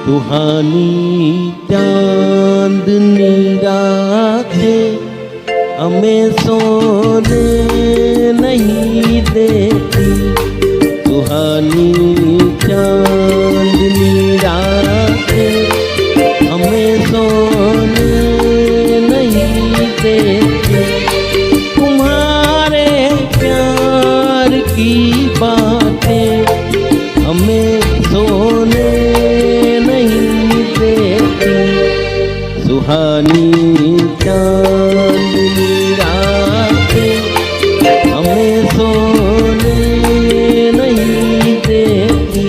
सुहानी चांदनी रातें हमें सोने नहीं देती। सुहानी चांदनी रातें हमें सोने नहीं देती। तुम्हारे प्यार की बातें हमें सोने नहीं देती। सुहानी चांदनी रातें हमें सोने नहीं देती।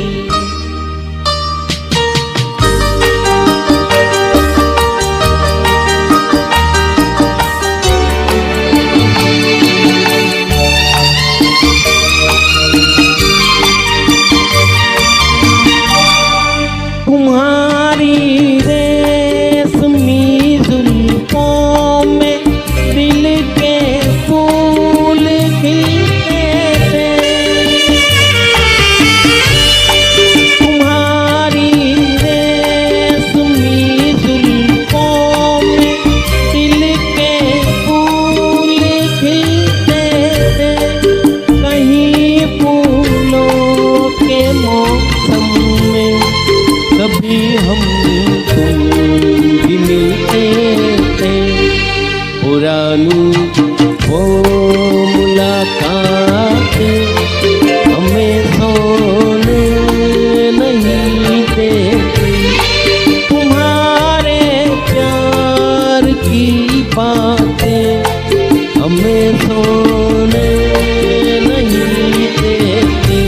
तुम्हारी रेशमी जुल्फों में दिल के फूल खिलते थे। तुम्हारी रेशमी जुल्फों में दिल के फूल खिलते थे। कहीं फूलों के मौसम में कभी हम तुम भी मिलते थे। पुरानी वो मुलाकातें हमें सोने नहीं देती। तुम्हारे प्यार की बातें हमें सोने नहीं देती।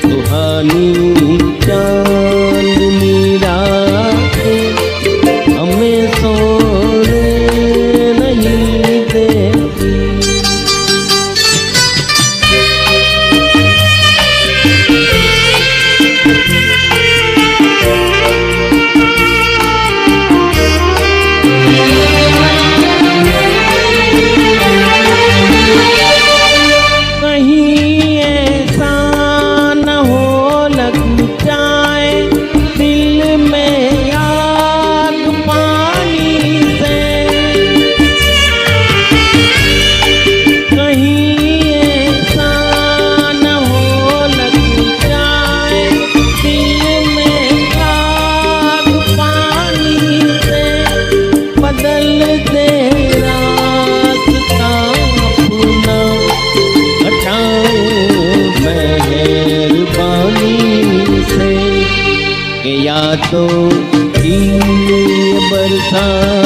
सुहानी चांदनी रातें हमें सोने नहीं देती। कहीं ऐसा न हो लग जाए दिल में आग पानी से। कहीं ऐसा न हो लग जाए दिल में आग पानी से। बदल दे रास्ता अपना हटाओ मेहरबानी से। कि या तो ये बरसात